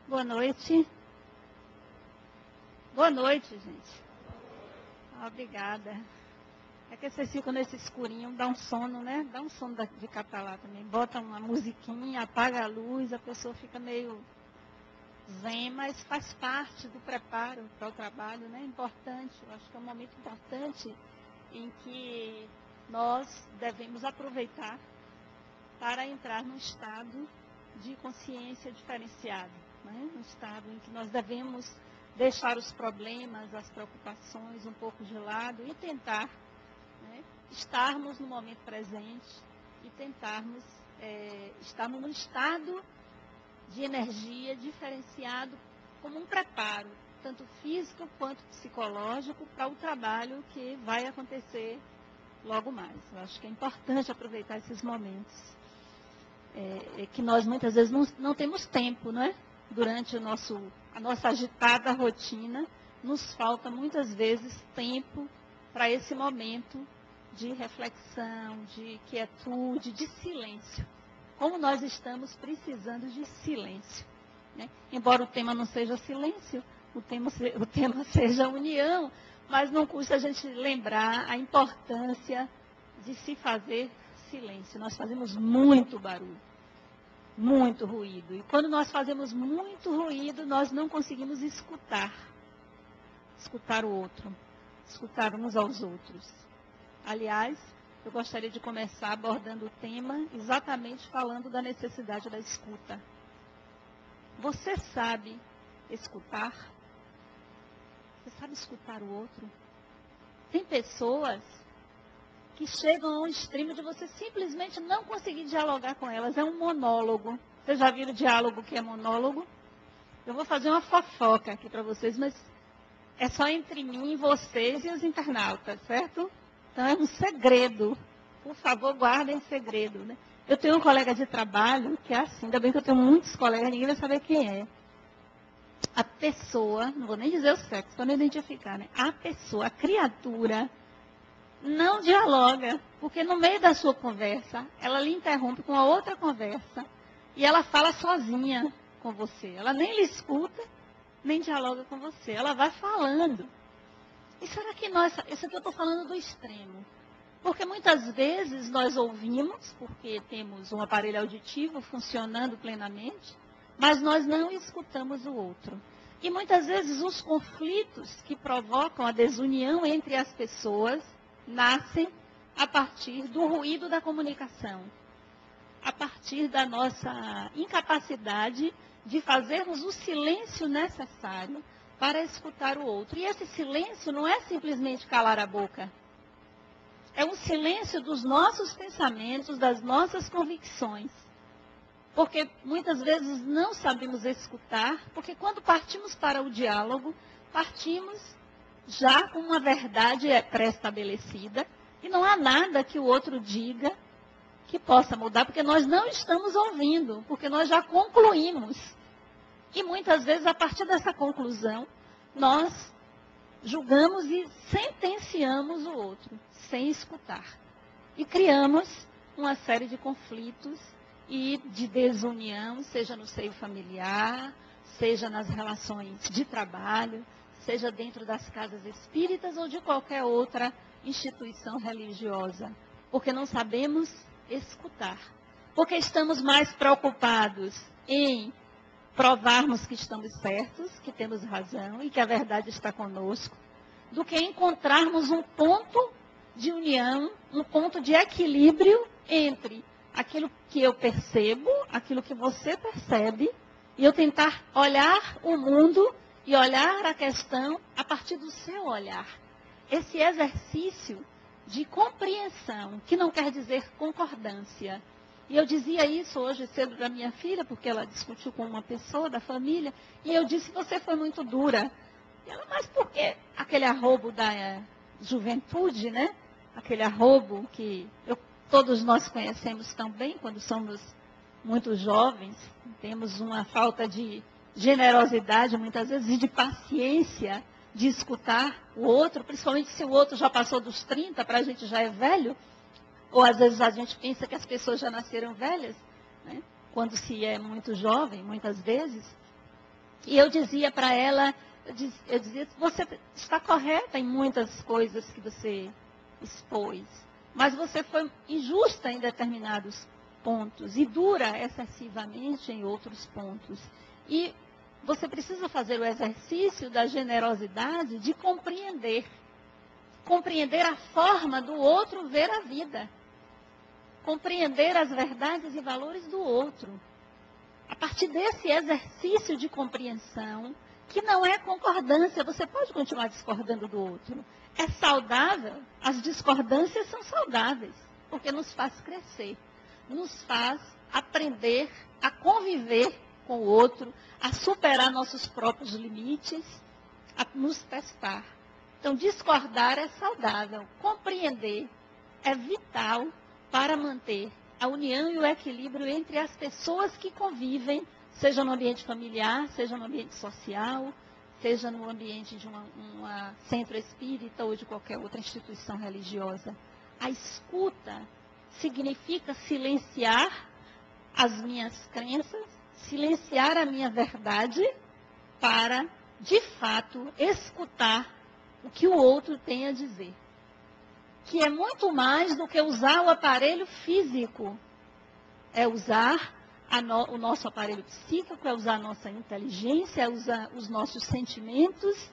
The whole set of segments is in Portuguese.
Boa noite. Boa noite, gente. Obrigada. É que vocês ficam nesse escurinho, dá um sono, né? Dá um sono de catalá também. Bota uma musiquinha, apaga a luz, a pessoa fica meio zen, mas faz parte do preparo para o trabalho, né? Importante, eu acho que é um momento importante em que nós devemos aproveitar para entrar num estado de consciência diferenciado, né? Um estado em que nós devemos deixar os problemas, as preocupações um pouco de lado e tentar, né, estarmos no momento presente e tentarmos estarmos num estado de energia diferenciado como um preparo, tanto físico quanto psicológico, para o trabalho que vai acontecer logo mais. Eu acho que é importante aproveitar esses momentos. Que nós muitas vezes não temos tempo, não é? Durante a nossa agitada rotina, nos falta muitas vezes tempo para esse momento de reflexão, de quietude, de silêncio. Como nós estamos precisando de silêncio, né? Embora o tema não seja silêncio, o tema seja união, mas não custa a gente lembrar a importância de se fazer silêncio. Nós fazemos muito barulho, muito ruído. E quando nós fazemos muito ruído, nós não conseguimos escutar o outro, escutar uns aos outros. Aliás, eu gostaria de começar abordando o tema exatamente falando da necessidade da escuta. Você sabe escutar? Você sabe escutar o outro? Tem pessoas que chegam a um extremo de você simplesmente não conseguir dialogar com elas. É um monólogo. Vocês já viram o diálogo que é monólogo? Eu vou fazer uma fofoca aqui para vocês, mas é só entre mim, vocês e os internautas, certo? Então é um segredo. Por favor, guardem segredo, né? Eu tenho um colega de trabalho que é assim, ainda bem que eu tenho muitos colegas, ninguém vai saber quem é. A pessoa, não vou nem dizer o sexo, para não identificar, né? A pessoa, a criatura, não dialoga, porque no meio da sua conversa, ela lhe interrompe com a outra conversa e ela fala sozinha com você. Ela nem lhe escuta, nem dialoga com você. Ela vai falando. E será que isso aqui eu estou falando do extremo? Porque muitas vezes nós ouvimos, porque temos um aparelho auditivo funcionando plenamente, mas nós não escutamos o outro. E muitas vezes os conflitos que provocam a desunião entre as pessoas nascem a partir do ruído da comunicação, a partir da nossa incapacidade de fazermos o silêncio necessário para escutar o outro. E esse silêncio não é simplesmente calar a boca. É um silêncio dos nossos pensamentos, das nossas convicções. Porque muitas vezes não sabemos escutar, porque quando partimos para o diálogo, partimos já com uma verdade pré-estabelecida, e não há nada que o outro diga que possa mudar, porque nós não estamos ouvindo, porque nós já concluímos. E muitas vezes, a partir dessa conclusão, nós julgamos e sentenciamos o outro, sem escutar. E criamos uma série de conflitos e de desunião, seja no seio familiar, seja nas relações de trabalho, seja dentro das casas espíritas ou de qualquer outra instituição religiosa. Porque não sabemos escutar. Porque estamos mais preocupados em provarmos que estamos certos, que temos razão e que a verdade está conosco, do que encontrarmos um ponto de união, um ponto de equilíbrio entre aquilo que eu percebo, aquilo que você percebe, e eu tentar olhar o mundo e olhar a questão a partir do seu olhar. Esse exercício de compreensão, que não quer dizer concordância. E eu dizia isso hoje cedo para minha filha, porque ela discutiu com uma pessoa da família, e eu disse: você foi muito dura. E ela: mas por quê? Aquele arrobo da juventude, né? Aquele arrobo que todos nós conhecemos tão bem quando somos muito jovens, temos uma falta de generosidade, muitas vezes, e de paciência de escutar o outro, principalmente se o outro já passou dos 30, para a gente já é velho, ou às vezes a gente pensa que as pessoas já nasceram velhas, né? Quando se é muito jovem, muitas vezes. E eu dizia para ela, eu dizia, você está correta em muitas coisas que você expôs, mas você foi injusta em determinados pontos e dura excessivamente em outros pontos. E você precisa fazer o exercício da generosidade de compreender a forma do outro ver a vida, compreender as verdades e valores do outro. A partir desse exercício de compreensão, que não é concordância, você pode continuar discordando do outro. É saudável, as discordâncias são saudáveis, porque nos faz crescer, nos faz aprender a conviver com o outro, a superar nossos próprios limites, a nos testar. Então, discordar é saudável, compreender é vital para manter a união e o equilíbrio entre as pessoas que convivem, seja no ambiente familiar, seja no ambiente social, seja no ambiente de uma centro espírita ou de qualquer outra instituição religiosa. A escuta significa silenciar as minhas crenças, silenciar a minha verdade para, de fato, escutar o que o outro tem a dizer. Que é muito mais do que usar o aparelho físico. É usar o nosso aparelho psíquico, é usar a nossa inteligência, é usar os nossos sentimentos.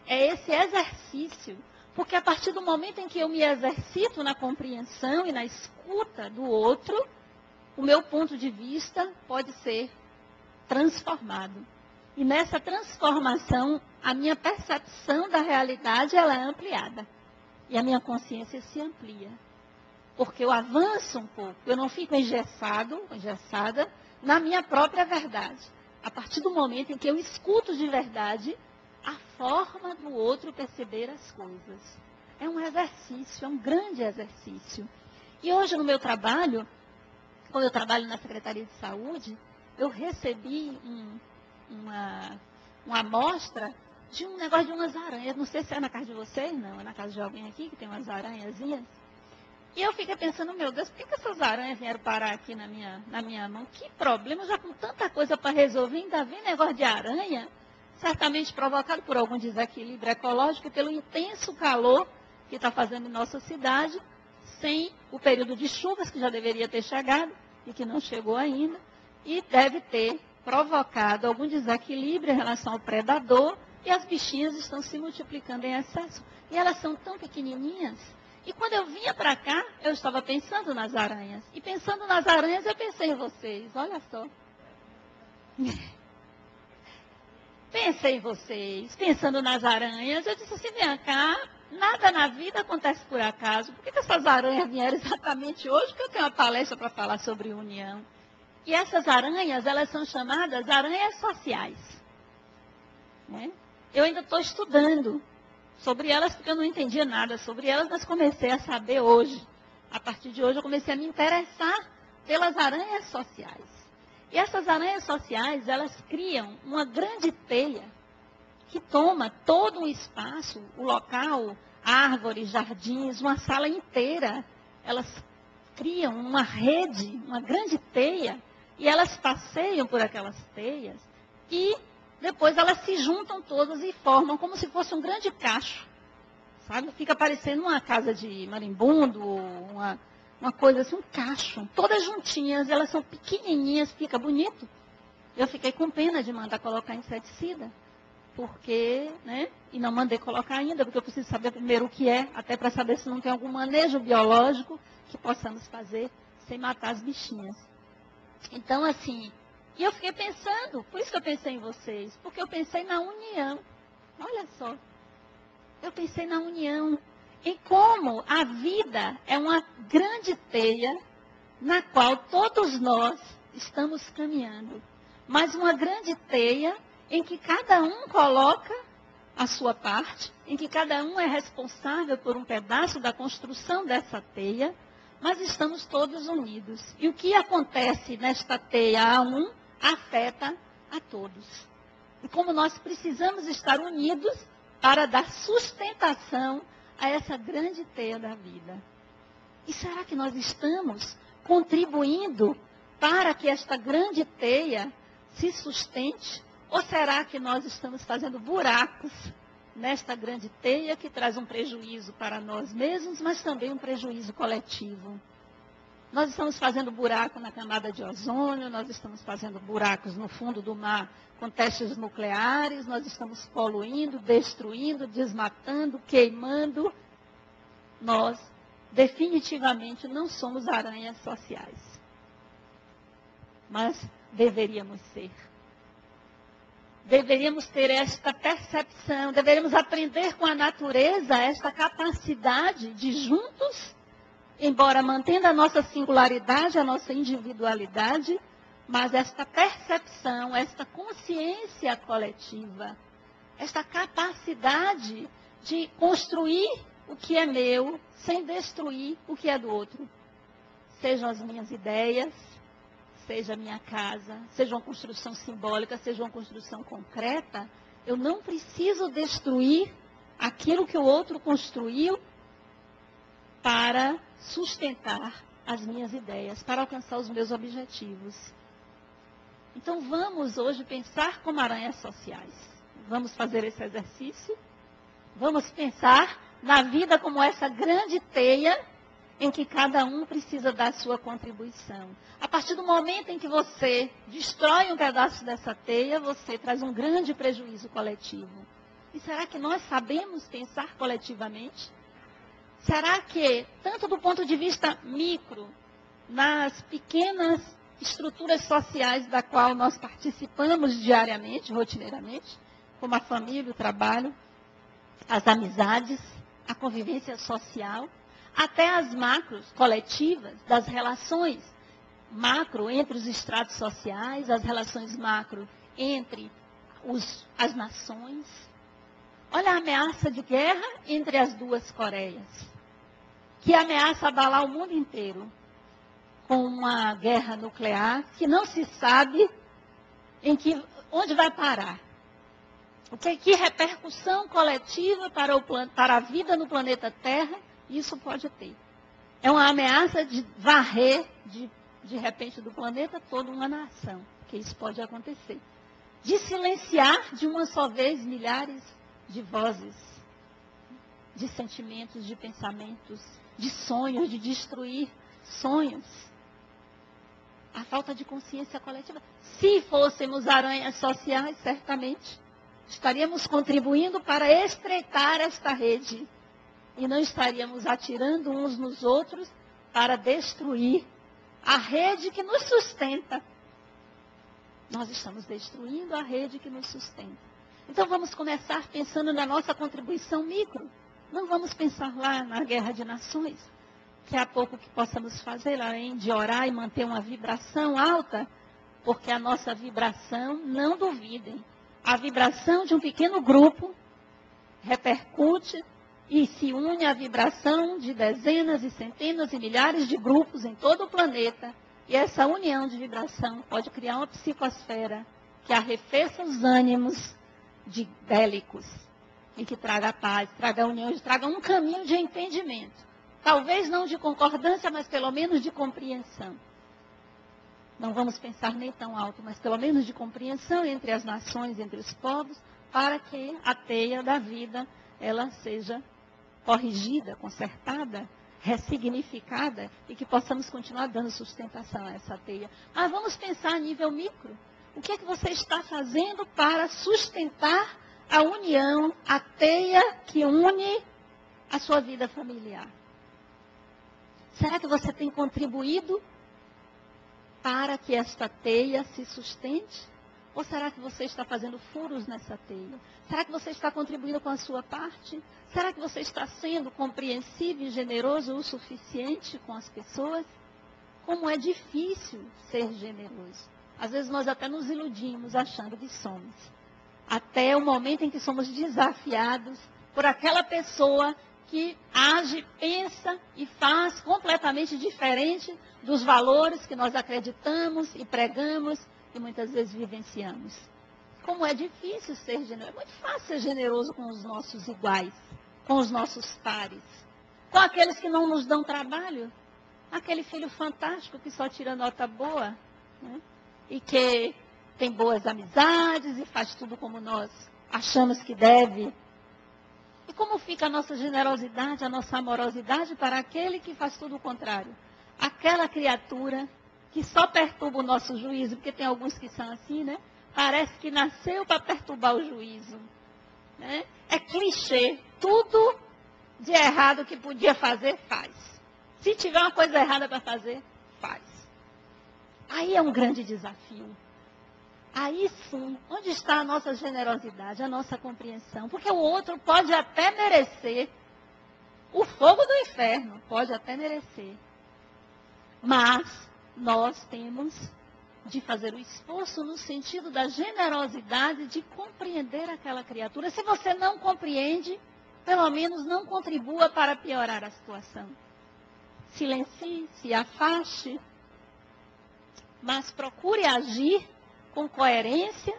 É esse exercício. Porque a partir do momento em que eu me exercito na compreensão e na escuta do outro, o meu ponto de vista pode ser transformado. E nessa transformação, a minha percepção da realidade ela é ampliada. E a minha consciência se amplia. Porque eu avanço um pouco, eu não fico engessada na minha própria verdade. A partir do momento em que eu escuto de verdade a forma do outro perceber as coisas. É um exercício, é um grande exercício. E hoje no meu trabalho, quando eu trabalho na Secretaria de Saúde, eu recebi uma amostra de um negócio de umas aranhas. Não sei se é na casa de vocês, não. É na casa de alguém aqui que tem umas aranhazinhas. E eu fiquei pensando, meu Deus, por que essas aranhas vieram parar aqui na minha mão? Que problema, já com tanta coisa para resolver, ainda vem negócio de aranha? Certamente provocado por algum desequilíbrio ecológico e pelo intenso calor que está fazendo em nossa cidade, sem o período de chuvas que já deveria ter chegado e que não chegou ainda, e deve ter provocado algum desequilíbrio em relação ao predador, e as bichinhas estão se multiplicando em excesso. E elas são tão pequenininhas. E quando eu vinha para cá, eu estava pensando nas aranhas. E pensando nas aranhas, eu pensei em vocês. Olha só. Pensei em vocês. Pensando nas aranhas, eu disse assim, vem cá, nada na vida acontece por acaso. Por que essas aranhas vieram exatamente hoje? Porque eu tenho uma palestra para falar sobre união. E essas aranhas, elas são chamadas aranhas sociais. Né? Eu ainda estou estudando sobre elas, porque eu não entendia nada sobre elas, mas comecei a saber hoje. A partir de hoje, eu comecei a me interessar pelas aranhas sociais. E essas aranhas sociais, elas criam uma grande teia que toma todo um espaço, o local, árvores, jardins, uma sala inteira. Elas criam uma rede, uma grande teia, e elas passeiam por aquelas teias, e depois elas se juntam todas e formam como se fosse um grande cacho. Sabe? Fica parecendo uma casa de marimbondo, uma coisa assim, um cacho. Todas juntinhas, elas são pequenininhas, fica bonito. Eu fiquei com pena de mandar colocar inseticida, porque, né? E não mandei colocar ainda, porque eu preciso saber primeiro o que é, até para saber se não tem algum manejo biológico que possamos fazer sem matar as bichinhas. Então, assim, e eu fiquei pensando, por isso que eu pensei em vocês, porque eu pensei na união. Olha só. Eu pensei na união, em como a vida é uma grande teia na qual todos nós estamos caminhando. Mas uma grande teia em que cada um coloca a sua parte, em que cada um é responsável por um pedaço da construção dessa teia, mas estamos todos unidos. E o que acontece nesta teia a um, afeta a todos. E como nós precisamos estar unidos para dar sustentação a essa grande teia da vida. E será que nós estamos contribuindo para que esta grande teia se sustente? Ou será que nós estamos fazendo buracos nesta grande teia que traz um prejuízo para nós mesmos, mas também um prejuízo coletivo? Nós estamos fazendo buraco na camada de ozônio, nós estamos fazendo buracos no fundo do mar com testes nucleares, nós estamos poluindo, destruindo, desmatando, queimando. Nós definitivamente não somos aranhas sociais, mas deveríamos ser. Deveríamos ter esta percepção, deveríamos aprender com a natureza esta capacidade de juntos, embora mantendo a nossa singularidade, a nossa individualidade, mas esta percepção, esta consciência coletiva, esta capacidade de construir o que é meu, sem destruir o que é do outro. Sejam as minhas ideias, seja a minha casa, seja uma construção simbólica, seja uma construção concreta, eu não preciso destruir aquilo que o outro construiu para sustentar as minhas ideias, para alcançar os meus objetivos. Então vamos hoje pensar como aranhas sociais. Vamos fazer esse exercício. Vamos pensar na vida como essa grande teia em que cada um precisa dar sua contribuição. A partir do momento em que você destrói um pedaço dessa teia, você traz um grande prejuízo coletivo. E será que nós sabemos pensar coletivamente? Será que, tanto do ponto de vista micro, nas pequenas estruturas sociais da qual nós participamos diariamente, rotineiramente, como a família, o trabalho, as amizades, a convivência social, até as macros coletivas, das relações macro entre os estratos sociais, as relações macro entre as nações. Olha a ameaça de guerra entre as duas Coreias, que ameaça abalar o mundo inteiro, com uma guerra nuclear que não se sabe onde vai parar. Que repercussão coletiva para a vida no planeta Terra isso pode ter. É uma ameaça de varrer, de repente, do planeta todo uma nação, que isso pode acontecer. De silenciar de uma só vez milhares de vozes, de sentimentos, de pensamentos, de sonhos, de destruir sonhos. A falta de consciência coletiva. Se fôssemos aranhas sociais, certamente estaríamos contribuindo para estreitar esta rede. E não estaríamos atirando uns nos outros para destruir a rede que nos sustenta. Nós estamos destruindo a rede que nos sustenta. Então vamos começar pensando na nossa contribuição micro. Não vamos pensar lá na guerra de nações, que há pouco que possamos fazer, além de orar e manter uma vibração alta, porque a nossa vibração, não duvidem, a vibração de um pequeno grupo repercute e se une à vibração de dezenas e centenas e milhares de grupos em todo o planeta. E essa união de vibração pode criar uma psicosfera que arrefeça os ânimos de bélicos e que traga a paz, traga a união, traga um caminho de entendimento. Talvez não de concordância, mas pelo menos de compreensão. Não vamos pensar nem tão alto, mas pelo menos de compreensão entre as nações, entre os povos, para que a teia da vida ela seja corrigida, consertada, ressignificada e que possamos continuar dando sustentação a essa teia. Mas vamos pensar a nível micro. O que é que você está fazendo para sustentar a união, a teia que une a sua vida familiar? Será que você tem contribuído para que esta teia se sustente? Ou será que você está fazendo furos nessa teia? Será que você está contribuindo com a sua parte? Será que você está sendo compreensivo e generoso o suficiente com as pessoas? Como é difícil ser generoso. Às vezes nós até nos iludimos achando que somos. Até o momento em que somos desafiados por aquela pessoa que age, pensa e faz completamente diferente dos valores que nós acreditamos e pregamos e muitas vezes vivenciamos. Como é difícil ser generoso. É muito fácil ser generoso com os nossos iguais, com os nossos pares, com aqueles que não nos dão trabalho. Aquele filho fantástico que só tira nota boa, né? E que tem boas amizades e faz tudo como nós achamos que deve. E como fica a nossa generosidade, a nossa amorosidade para aquele que faz tudo o contrário? Aquela criatura que só perturba o nosso juízo, porque tem alguns que são assim, né? Parece que nasceu para perturbar o juízo. Né? É clichê. Tudo de errado que podia fazer, faz. Se tiver uma coisa errada para fazer, faz. Aí é um grande desafio. Aí sim, onde está a nossa generosidade, a nossa compreensão? Porque o outro pode até merecer o fogo do inferno, pode até merecer. Mas nós temos de fazer o esforço no sentido da generosidade de compreender aquela criatura. Se você não compreende, pelo menos não contribua para piorar a situação. Silencie, se afaste, mas procure agir com coerência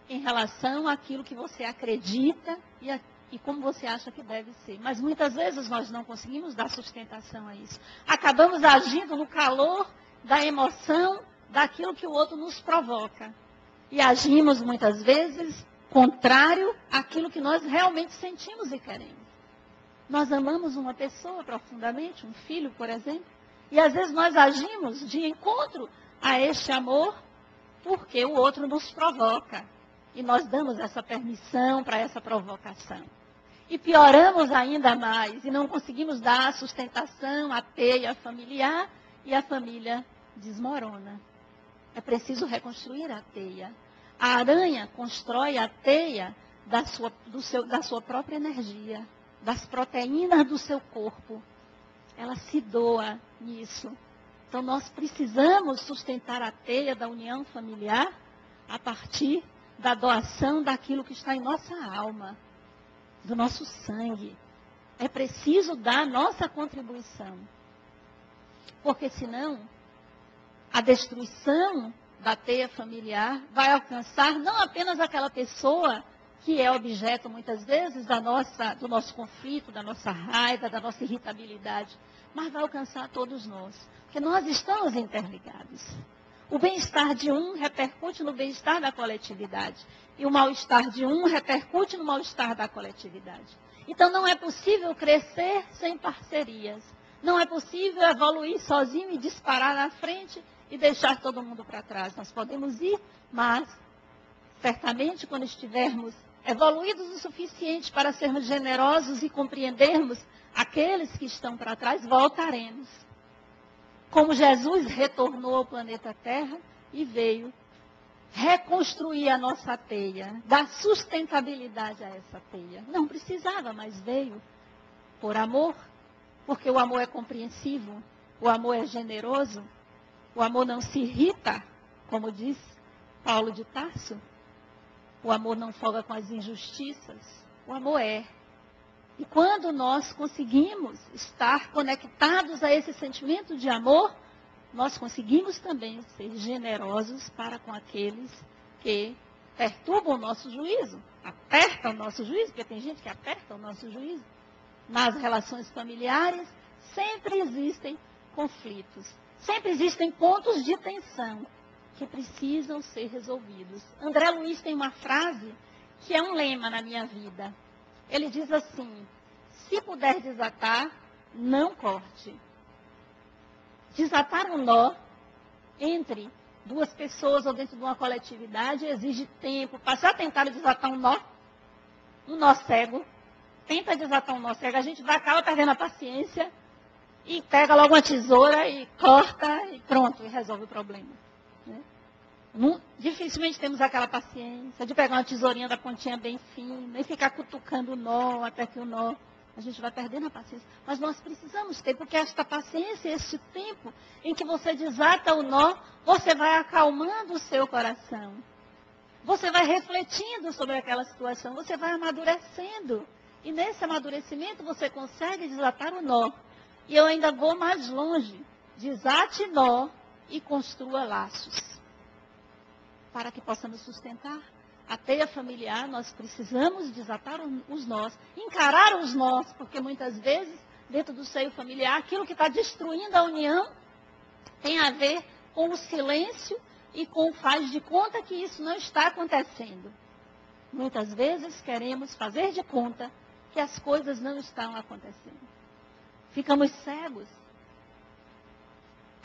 em relação àquilo que você acredita e como você acha que deve ser. Mas muitas vezes nós não conseguimos dar sustentação a isso. Acabamos agindo no calor da emoção daquilo que o outro nos provoca. E agimos muitas vezes contrário àquilo que nós realmente sentimos e queremos. Nós amamos uma pessoa profundamente, um filho, por exemplo, e às vezes nós agimos de encontro a este amor porque o outro nos provoca. E nós damos essa permissão para essa provocação. E pioramos ainda mais, e não conseguimos dar a sustentação, a teia familiar, e a família desmorona. É preciso reconstruir a teia. A aranha constrói a teia da sua própria energia, das proteínas do seu corpo. Ela se doa nisso. Então, nós precisamos sustentar a teia da união familiar a partir da doação daquilo que está em nossa alma, do nosso sangue. É preciso dar nossa contribuição. Porque, senão, a destruição da teia familiar vai alcançar não apenas aquela pessoa que é objeto, muitas vezes, do nosso conflito, da nossa raiva, da nossa irritabilidade, mas vai alcançar todos nós. Porque nós estamos interligados. O bem-estar de um repercute no bem-estar da coletividade. E o mal-estar de um repercute no mal-estar da coletividade. Então, não é possível crescer sem parcerias. Não é possível evoluir sozinho e disparar na frente e deixar todo mundo para trás. Nós podemos ir, mas, certamente, quando estivermos evoluídos o suficiente para sermos generosos e compreendermos aqueles que estão para trás, voltaremos. Como Jesus retornou ao planeta Terra e veio reconstruir a nossa teia, dar sustentabilidade a essa teia. Não precisava, mas veio por amor, porque o amor é compreensivo, o amor é generoso, o amor não se irrita, como diz Paulo de Tarso, o amor não folga com as injustiças, o amor é. E quando nós conseguimos estar conectados a esse sentimento de amor, nós conseguimos também ser generosos para com aqueles que perturbam o nosso juízo, apertam o nosso juízo, porque tem gente que aperta o nosso juízo. Nas relações familiares, sempre existem conflitos, sempre existem pontos de tensão que precisam ser resolvidos. André Luiz tem uma frase que é um lema na minha vida. Ele diz assim: se puder desatar, não corte. Desatar um nó entre duas pessoas ou dentro de uma coletividade exige tempo. Já tentaram desatar um nó cego. Tenta desatar um nó cego, a gente acaba perdendo a paciência e pega logo uma tesoura e corta e pronto, e resolve o problema. Né? Dificilmente temos aquela paciência de pegar uma tesourinha da pontinha bem fina e ficar cutucando o nó até que o nó, a gente vai perdendo a paciência. Mas nós precisamos ter, porque esta paciência, este tempo em que você desata o nó, você vai acalmando o seu coração. Você vai refletindo sobre aquela situação, você vai amadurecendo. E nesse amadurecimento você consegue desatar o nó. E eu ainda vou mais longe. Desate nó e construa laços. Para que possamos sustentar a teia familiar, nós precisamos desatar os nós, encarar os nós, porque muitas vezes, dentro do seio familiar, aquilo que está destruindo a união tem a ver com o silêncio, e faz de conta que isso não está acontecendo. Muitas vezes queremos fazer de conta que as coisas não estão acontecendo. Ficamos cegos.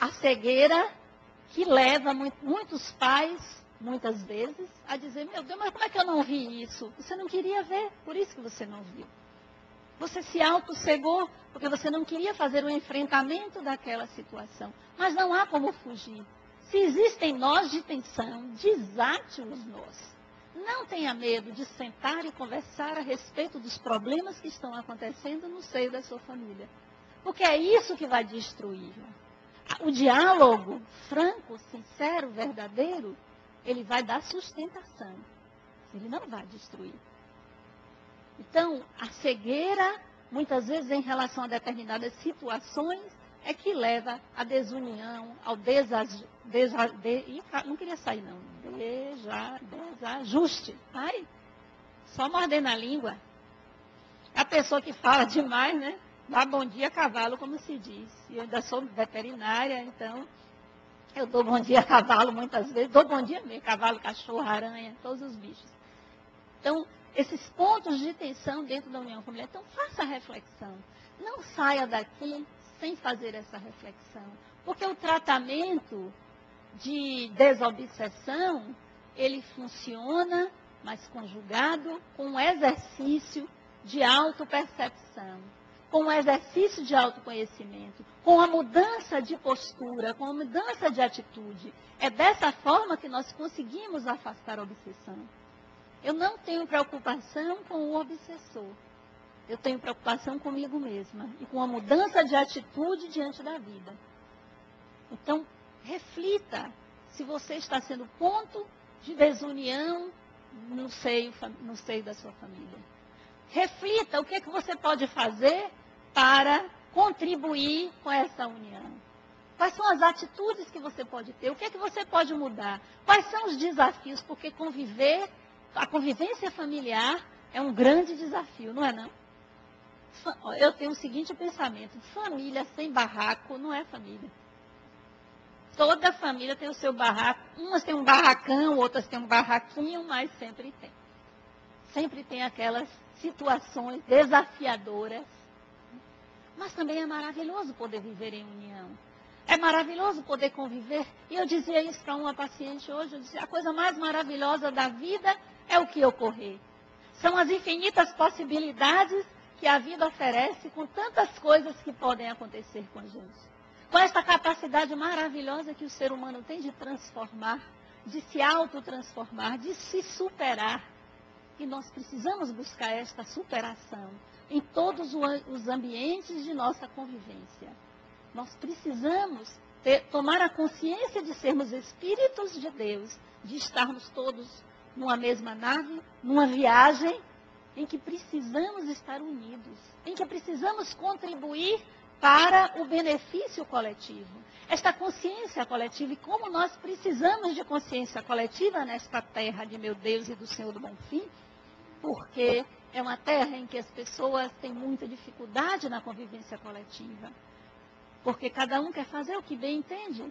A cegueira que leva muitos pais, muitas vezes, a dizer, meu Deus, mas como é que eu não vi isso? Você não queria ver, por isso que você não viu. Você se auto-cegou, porque você não queria fazer o enfrentamento daquela situação. Mas não há como fugir. Se existem nós de tensão, desate os nós. Não tenha medo de sentar e conversar a respeito dos problemas que estão acontecendo no seio da sua família. Porque é isso que vai destruí-la. O diálogo franco, sincero, verdadeiro, ele vai dar sustentação. Ele não vai destruir. Então, a cegueira, muitas vezes em relação a determinadas situações, é que leva à desunião, ao não queria sair não, desajuste. Ai, só morder na língua. A pessoa que fala demais, né? Dá bom dia a cavalo, como se diz. E eu ainda sou veterinária, então eu dou bom dia a cavalo muitas vezes. Dou bom dia mesmo, cavalo, cachorro, aranha, todos os bichos. Então, esses pontos de tensão dentro da união familiar. Então, faça a reflexão. Não saia daqui sem fazer essa reflexão. Porque o tratamento de desobsessão, ele funciona, mas conjugado com um exercício de autopercepção, com um exercício de autoconhecimento, com a mudança de postura, com a mudança de atitude. É dessa forma que nós conseguimos afastar a obsessão. Eu não tenho preocupação com o obsessor. Eu tenho preocupação comigo mesma e com a mudança de atitude diante da vida. Então, reflita se você está sendo ponto de desunião no seio da sua família. Reflita o que é que você pode fazer para contribuir com essa união. Quais são as atitudes que você pode ter? O que é que você pode mudar? Quais são os desafios? Porque a convivência familiar é um grande desafio, não é não? Eu tenho o seguinte pensamento, família sem barraco não é família. Toda família tem o seu barraco, umas têm um barracão, outras têm um barraquinho, mas sempre tem. Sempre tem aquelas situações desafiadoras. Mas também é maravilhoso poder viver em união. É maravilhoso poder conviver. E eu dizia isso para uma paciente hoje, eu dizia, a coisa mais maravilhosa da vida é o que ocorrer. São as infinitas possibilidades que a vida oferece com tantas coisas que podem acontecer com a gente. Com essa capacidade maravilhosa que o ser humano tem de transformar, de se autotransformar, de se superar. E nós precisamos buscar esta superação em todos os ambientes de nossa convivência. Nós precisamos tomar a consciência de sermos espíritos de Deus, de estarmos todos numa mesma nave, numa viagem em que precisamos estar unidos, em que precisamos contribuir para o benefício coletivo. Esta consciência coletiva, e como nós precisamos de consciência coletiva nesta terra de meu Deus e do Senhor do Bonfim, porque é uma terra em que as pessoas têm muita dificuldade na convivência coletiva. Porque cada um quer fazer o que bem entende,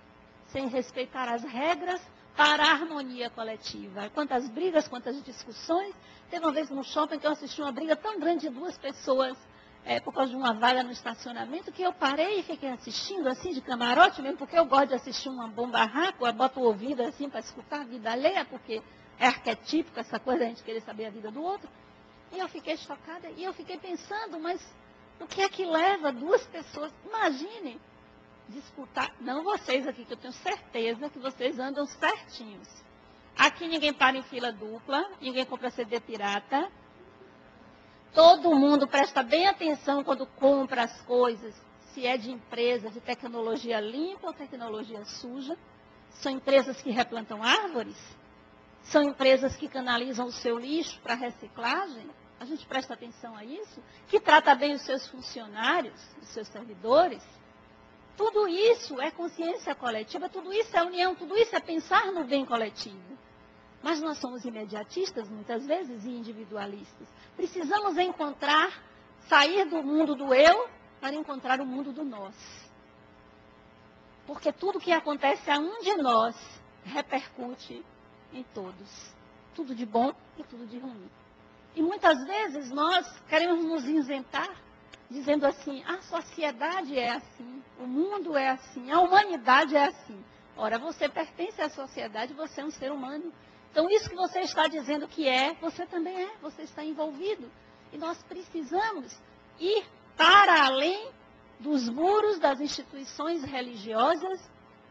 sem respeitar as regras para a harmonia coletiva. Quantas brigas, quantas discussões. Teve uma vez no shopping que eu assisti uma briga tão grande de duas pessoas por causa de uma vaga no estacionamento, que eu parei e fiquei assistindo assim de camarote mesmo, porque eu gosto de assistir um bom barraco, eu boto o ouvido assim para escutar a vida alheia, porque é arquetípico essa coisa, a gente querer saber a vida do outro. E eu fiquei chocada, e eu fiquei pensando, mas o que é que leva duas pessoas, imagine, disputar, não vocês aqui, que eu tenho certeza que vocês andam certinhos. Aqui ninguém para em fila dupla, ninguém compra CD pirata. Todo mundo presta bem atenção quando compra as coisas, se é de empresa, de tecnologia limpa ou tecnologia suja. São empresas que replantam árvores? São empresas que canalizam o seu lixo para reciclagem? A gente presta atenção a isso? Que trata bem os seus funcionários, os seus servidores? Tudo isso é consciência coletiva, tudo isso é união, tudo isso é pensar no bem coletivo. Mas nós somos imediatistas, muitas vezes, e individualistas. Precisamos sair do mundo do eu, para encontrar o mundo do nós. Porque tudo que acontece a um de nós repercute em todos. Tudo de bom e tudo de ruim. E muitas vezes nós queremos nos isentar, dizendo assim, a sociedade é assim, o mundo é assim, a humanidade é assim. Ora, você pertence à sociedade, você é um ser humano. Então, isso que você está dizendo que é, você também é, você está envolvido. E nós precisamos ir para além dos muros das instituições religiosas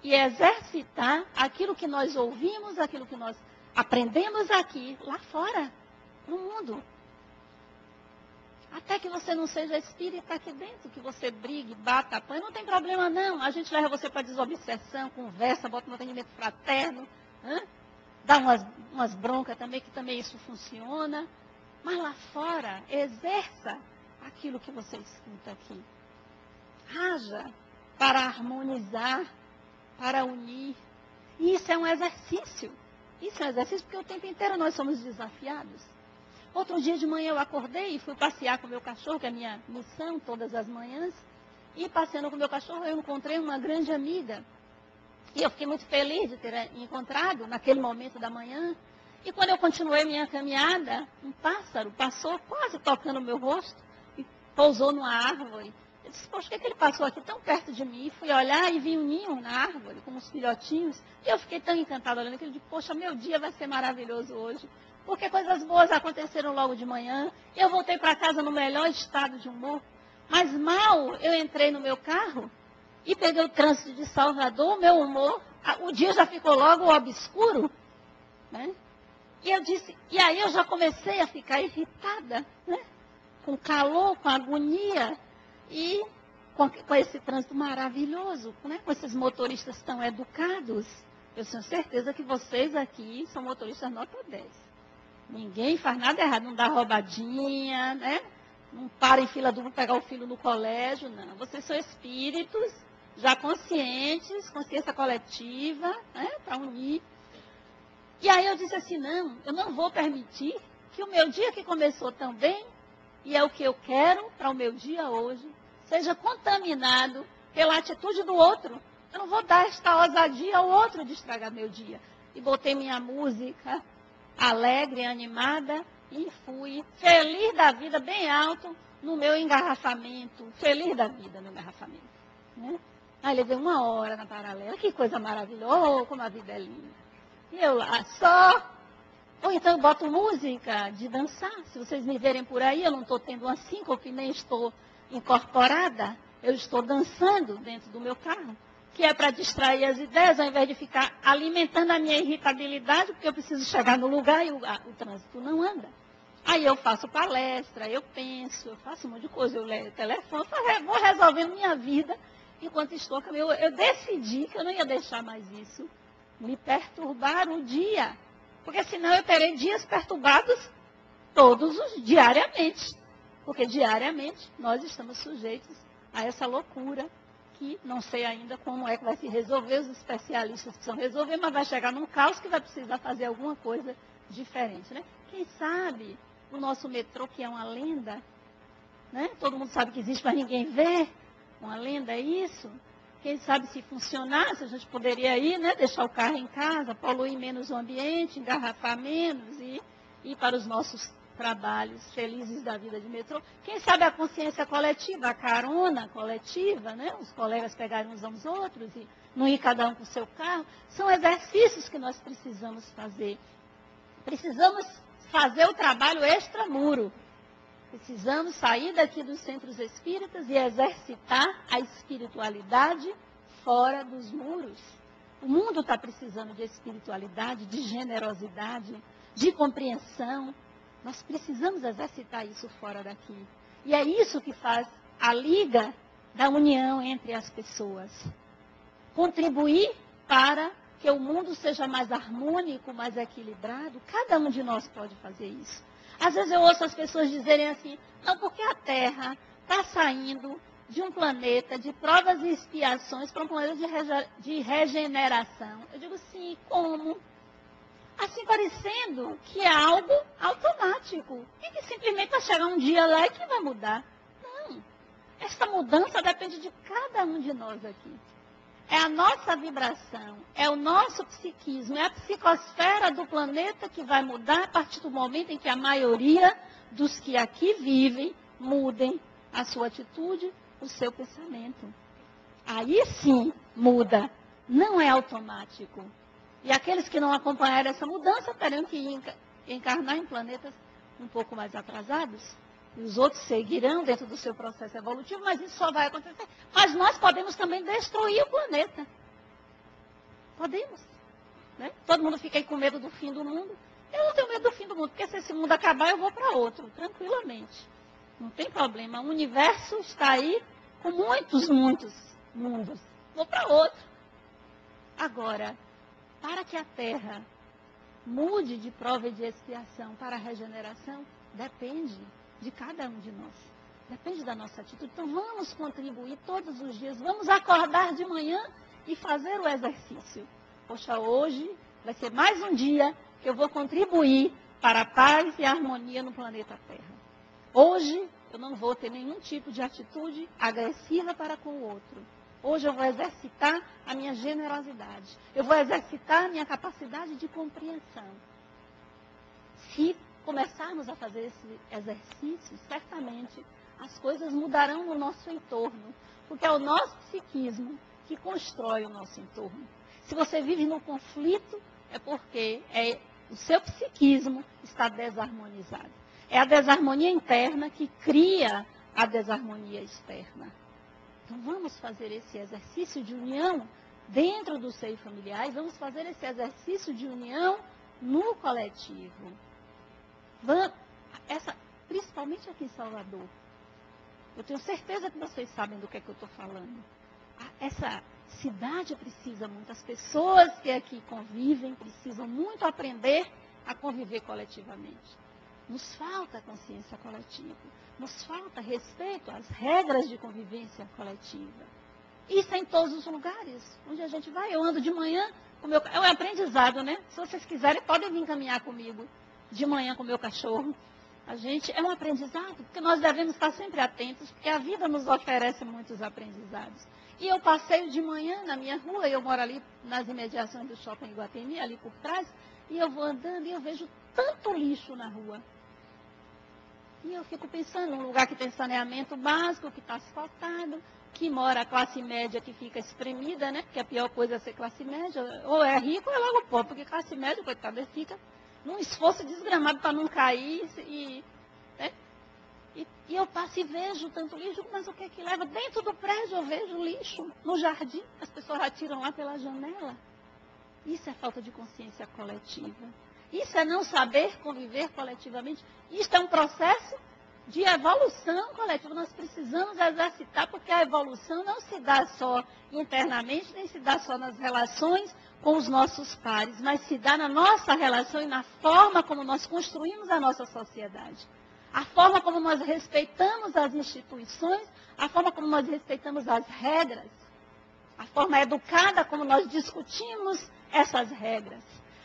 e exercitar aquilo que nós ouvimos, aquilo que nós aprendemos aqui, lá fora, no mundo. Até que você não seja espírita aqui dentro, que você brigue, bata, apanhe, não tem problema não. A gente leva você para desobsessão, conversa, bota um atendimento fraterno, dá umas broncas também, que também isso funciona. Mas lá fora, exerça aquilo que você escuta aqui. Haja para harmonizar, para unir. E isso é um exercício. Isso é um exercício porque o tempo inteiro nós somos desafiados. Outro dia de manhã eu acordei e fui passear com o meu cachorro, que é a minha missão todas as manhãs. E passeando com o meu cachorro eu encontrei uma grande amiga. E eu fiquei muito feliz de ter encontrado naquele momento da manhã. E quando eu continuei minha caminhada, um pássaro passou quase tocando o meu rosto e pousou numa árvore. Eu disse, poxa, por que ele passou aqui tão perto de mim? Fui olhar e vi um ninho na árvore com uns filhotinhos. E eu fiquei tão encantada olhando aquilo. Eu disse, poxa, meu dia vai ser maravilhoso hoje. Porque coisas boas aconteceram logo de manhã. Eu voltei para casa no melhor estado de humor. Mas mal eu entrei no meu carro e peguei o trânsito de Salvador, meu humor, o dia já ficou logo obscuro, né? E eu disse, e aí eu já comecei a ficar irritada, né? Com calor, com agonia e com esse trânsito maravilhoso, né? Com esses motoristas tão educados. Eu tenho certeza que vocês aqui são motoristas nota 10. Ninguém faz nada errado, não dá roubadinha, né? Não para em fila dupla pegar o filho no colégio, não. Vocês são espíritos já conscientes, consciência coletiva, né? Para unir. E aí eu disse assim, não, eu não vou permitir que o meu dia que começou tão bem, e é o que eu quero para o meu dia hoje, seja contaminado pela atitude do outro. Eu não vou dar esta ousadia ao outro de estragar meu dia. E botei minha música alegre, animada, e fui feliz da vida, bem alto, no meu engarrafamento. Feliz da vida no engarrafamento. Né? Aí levei 1 hora na paralela. Que coisa maravilhosa, como a vida é linda. E eu lá só. Ou então eu boto música de dançar. Se vocês me verem por aí, eu não estou tendo uma síncope, nem estou incorporada. Eu estou dançando dentro do meu carro. Que é para distrair as ideias, ao invés de ficar alimentando a minha irritabilidade, porque eu preciso chegar no lugar e o trânsito não anda. Aí eu faço palestra, eu penso, eu faço um monte de coisa, eu leio o telefone, vou resolvendo minha vida enquanto estou caminhando. Eu decidi que eu não ia deixar mais isso me perturbar o dia. Porque senão eu terei dias perturbados diariamente. Porque diariamente nós estamos sujeitos a essa loucura que não sei ainda como é que vai se resolver, os especialistas precisam resolver, mas vai chegar num caos que vai precisar fazer alguma coisa diferente. Né? Quem sabe o nosso metrô, que é uma lenda, né? Todo mundo sabe que existe, mas ninguém vê. Uma lenda é isso. Quem sabe se funcionasse, a gente poderia ir, né, deixar o carro em casa, poluir menos o ambiente, engarrafar menos e ir para os nossos trabalhos felizes da vida de metrô. Quem sabe a consciência coletiva, a carona coletiva, né, os colegas pegarem uns aos outros e não ir cada um com o seu carro. São exercícios que nós precisamos fazer. Precisamos fazer o trabalho extramuro. Precisamos sair daqui dos centros espíritas e exercitar a espiritualidade fora dos muros. O mundo está precisando de espiritualidade, de generosidade, de compreensão. Nós precisamos exercitar isso fora daqui. E é isso que faz a liga da união entre as pessoas. Contribuir para que o mundo seja mais harmônico, mais equilibrado. Cada um de nós pode fazer isso. Às vezes eu ouço as pessoas dizerem assim, não, porque a Terra está saindo de um planeta de provas e expiações para um planeta de regeneração. Eu digo, sim, como? Assim parecendo que é algo automático. E que simplesmente vai chegar um dia lá e que vai mudar. Não. Essa mudança depende de cada um de nós aqui. É a nossa vibração, é o nosso psiquismo, é a psicosfera do planeta que vai mudar a partir do momento em que a maioria dos que aqui vivem mudem a sua atitude, o seu pensamento. Aí sim muda, não é automático. E aqueles que não acompanharem essa mudança terão que encarnar em planetas um pouco mais atrasados. E os outros seguirão dentro do seu processo evolutivo, mas isso só vai acontecer. Mas nós podemos também destruir o planeta. Podemos. Né? Todo mundo fica aí com medo do fim do mundo. Eu não tenho medo do fim do mundo, porque se esse mundo acabar, eu vou para outro, tranquilamente. Não tem problema. O universo está aí com muitos mundos. Vou para outro. Agora, para que a Terra mude de prova e de expiação para a regeneração, depende de cada um de nós. Depende da nossa atitude. Então, vamos contribuir todos os dias. Vamos acordar de manhã e fazer o exercício. Poxa, hoje vai ser mais um dia que eu vou contribuir para a paz e a harmonia no planeta Terra. Hoje, eu não vou ter nenhum tipo de atitude agressiva para com o outro. Hoje eu vou exercitar a minha generosidade. Eu vou exercitar a minha capacidade de compreensão. Se começarmos a fazer esse exercício, certamente as coisas mudarão no nosso entorno. Porque é o nosso psiquismo que constrói o nosso entorno. Se você vive no conflito, é porque o seu psiquismo está desarmonizado. É a desarmonia interna que cria a desarmonia externa. Então vamos fazer esse exercício de união dentro do seio familiar e vamos fazer esse exercício de união no coletivo. Principalmente aqui em Salvador. Eu tenho certeza que vocês sabem do que é que eu estou falando. Essa cidade precisa muito, as pessoas que aqui convivem precisam muito aprender a conviver coletivamente. Nos falta consciência coletiva, nos falta respeito às regras de convivência coletiva. Isso é em todos os lugares onde a gente vai. Eu ando de manhã, é um aprendizado, né? Se vocês quiserem, podem vir caminhar comigo de manhã com o meu cachorro. É um aprendizado, porque nós devemos estar sempre atentos, porque a vida nos oferece muitos aprendizados. E eu passeio de manhã na minha rua, eu moro ali nas imediações do Shopping Iguatemi, ali por trás, e eu vou andando e eu vejo tanto lixo na rua. E eu fico pensando, num lugar que tem saneamento básico, que está asfaltado, que mora a classe média que fica espremida, né? Porque a pior coisa é ser classe média, ou é rico ou é logo pobre, porque classe média, coitada, fica num esforço desgramado para não cair. Né? E eu passo e vejo tanto lixo, mas o que é que leva? Dentro do prédio eu vejo lixo, no jardim, as pessoas atiram lá pela janela. Isso é falta de consciência coletiva. Isso é não saber conviver coletivamente. Isso é um processo de evolução coletiva. Nós precisamos exercitar, porque a evolução não se dá só internamente, nem se dá só nas relações com os nossos pares, mas se dá na nossa relação e na forma como nós construímos a nossa sociedade. A forma como nós respeitamos as instituições, a forma como nós respeitamos as regras, a forma educada como nós discutimos essas regras,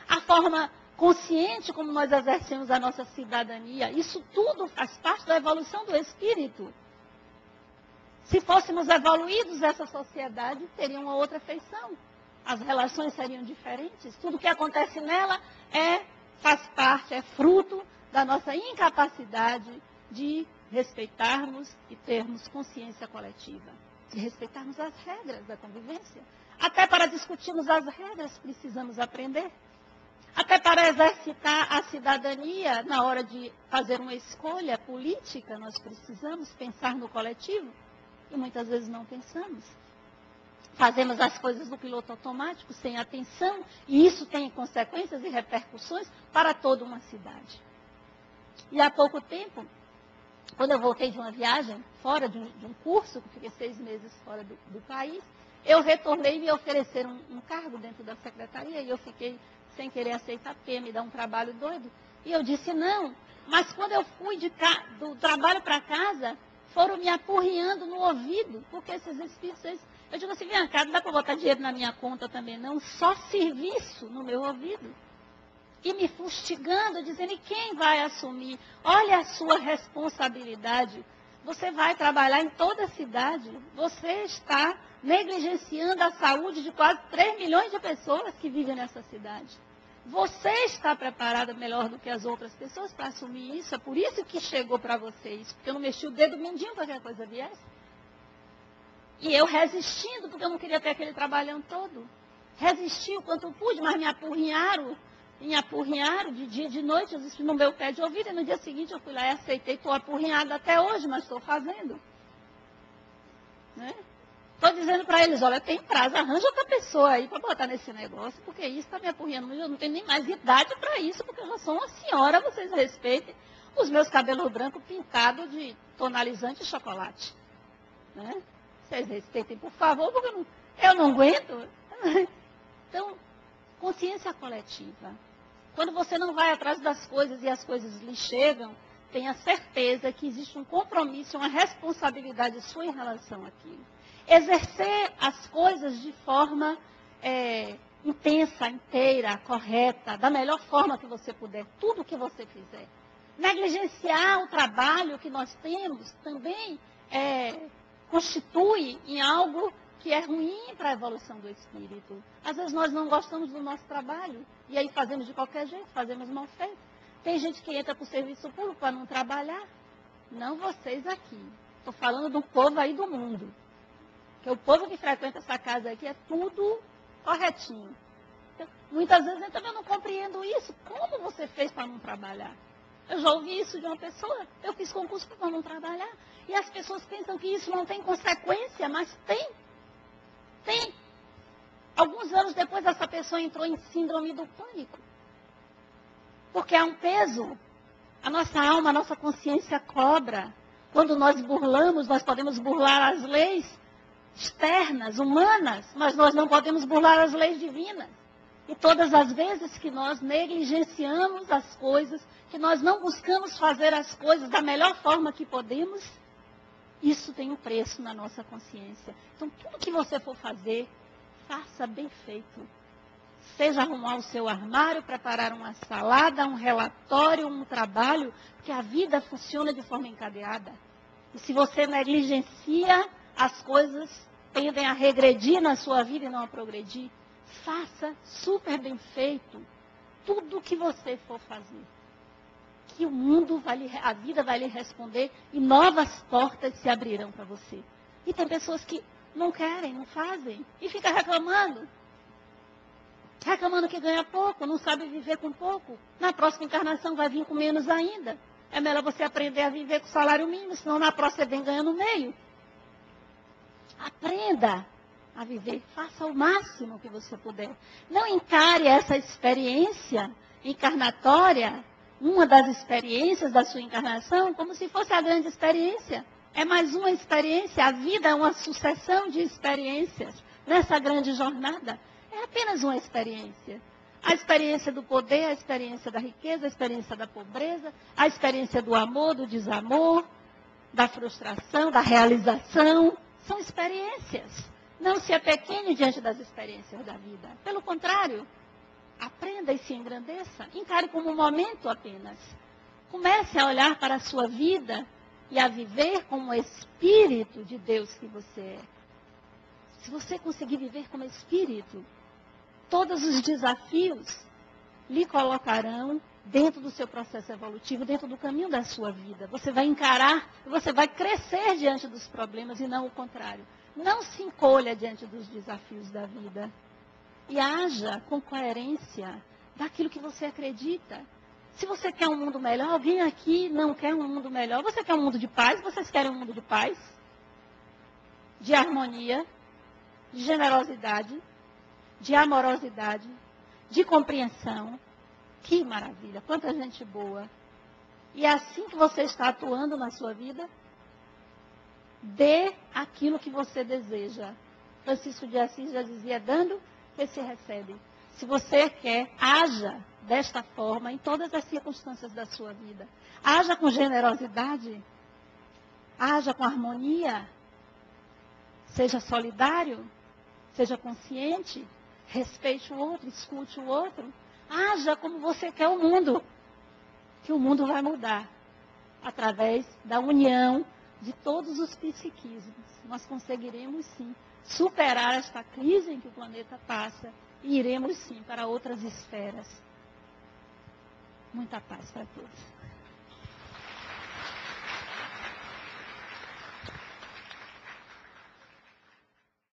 a forma consciente como nós exercemos a nossa cidadania. Isso tudo faz parte da evolução do espírito. Se fôssemos evoluídos, essa sociedade teria uma outra feição. As relações seriam diferentes. Tudo que acontece nela faz parte, é fruto da nossa incapacidade de respeitarmos e termos consciência coletiva. De respeitarmos as regras da convivência. Até para discutirmos as regras, precisamos aprender. Até para exercitar a cidadania, na hora de fazer uma escolha política, nós precisamos pensar no coletivo. E muitas vezes não pensamos. Fazemos as coisas no piloto automático, sem atenção, e isso tem consequências e repercussões para toda uma cidade. E há pouco tempo, quando eu voltei de uma viagem, fora de um curso, que fiquei 6 meses fora do país, eu retornei e me ofereceram um cargo dentro da secretaria, e eu fiquei sem querer aceitar, porque ia me dar um trabalho doido. E eu disse não, mas quando eu fui do trabalho para casa, foram me apurriando no ouvido, porque esses espíritos, eu digo assim, vem cá, não dá para botar dinheiro na minha conta também não, só serviço no meu ouvido. E me fustigando, dizendo, e quem vai assumir? Olha a sua responsabilidade. Você vai trabalhar em toda a cidade, você está negligenciando a saúde de quase 3 milhões de pessoas que vivem nessa cidade. Você está preparada melhor do que as outras pessoas para assumir isso? É por isso que chegou para vocês, porque eu não mexi o dedo mindinho para que a coisa viesse. E eu resistindo, porque eu não queria ter aquele trabalhão todo. Resisti o quanto eu pude, mas me apurrinharam de dia e de noite, eu desisti no meu pé de ouvido, e no dia seguinte eu fui lá e aceitei, estou apurrinhada até hoje, mas estou fazendo. Né? Estou dizendo para eles, olha, tem prazo, arranja outra pessoa aí para botar nesse negócio, porque isso está me apurrinhando, eu não tenho nem mais idade para isso, porque eu já sou uma senhora, vocês respeitem os meus cabelos brancos pintados de tonalizante de chocolate. Né? Vocês respeitem, por favor, porque eu não aguento. Então, consciência coletiva. Quando você não vai atrás das coisas e as coisas lhe chegam, tenha certeza que existe um compromisso, uma responsabilidade sua em relação àquilo. Exercer as coisas de forma intensa, inteira, correta, da melhor forma que você puder, tudo que você fizer. Negligenciar o trabalho que nós temos também constitui em algo que é ruim para a evolução do espírito. Às vezes nós não gostamos do nosso trabalho, e aí fazemos de qualquer jeito, fazemos mal feito. Tem gente que entra para o serviço público para não trabalhar. Não vocês aqui. Estou falando do povo aí do mundo. Porque o povo que frequenta essa casa aqui é tudo corretinho. Então, muitas vezes eu também não compreendo isso. Como você fez para não trabalhar? Eu já ouvi isso de uma pessoa. Eu fiz concurso para não trabalhar. E as pessoas pensam que isso não tem consequência, mas tem. Tem. Alguns anos depois, essa pessoa entrou em síndrome do pânico. Porque há um peso. A nossa alma, a nossa consciência cobra. Quando nós burlamos, nós podemos burlar as leis externas, humanas, mas nós não podemos burlar as leis divinas. E todas as vezes que nós negligenciamos as coisas, que nós não buscamos fazer as coisas da melhor forma que podemos, isso tem um preço na nossa consciência. Então, tudo que você for fazer, faça bem feito. Seja arrumar o seu armário, preparar uma salada, um relatório, um trabalho, porque a vida funciona de forma encadeada. E se você negligencia, as coisas tendem a regredir na sua vida e não a progredir. Faça super bem feito tudo o que você for fazer. Que o mundo a vida vai lhe responder e novas portas se abrirão para você. E tem pessoas que não querem, não fazem e fica reclamando. Reclamando que ganha pouco, não sabe viver com pouco. Na próxima encarnação vai vir com menos ainda. É melhor você aprender a viver com salário mínimo, senão na próxima você vem ganhando meio. Aprenda a viver, faça o máximo que você puder. Não encare essa experiência encarnatória, uma das experiências da sua encarnação, como se fosse a grande experiência. É mais uma experiência, a vida é uma sucessão de experiências nessa grande jornada. É apenas uma experiência. A experiência do poder, a experiência da riqueza, a experiência da pobreza, a experiência do amor, do desamor, da frustração, da realização. São experiências. Não se apequene diante das experiências da vida. Pelo contrário, aprenda e se engrandeça. Encare como um momento apenas. Comece a olhar para a sua vida e a viver como o Espírito de Deus que você é. Se você conseguir viver como Espírito, todos os desafios lhe colocarão dentro do seu processo evolutivo, dentro do caminho da sua vida. Você vai encarar, você vai crescer diante dos problemas e não o contrário. Não se encolha diante dos desafios da vida. E haja com coerência daquilo que você acredita. Se você quer um mundo melhor, alguém aqui não quer um mundo melhor. Você quer um mundo de paz? Vocês querem um mundo de paz? De harmonia, de generosidade, de amorosidade, de compreensão. Que maravilha, quanta gente boa. E é assim que você está atuando na sua vida, dê aquilo que você deseja. Francisco de Assis já dizia, dando, que se recebe. Se você quer, haja desta forma em todas as circunstâncias da sua vida. Haja com generosidade, haja com harmonia, seja solidário, seja consciente, respeite o outro, escute o outro. Haja como você quer o mundo, que o mundo vai mudar através da união de todos os psiquismos. Nós conseguiremos sim superar esta crise em que o planeta passa e iremos sim para outras esferas. Muita paz para todos.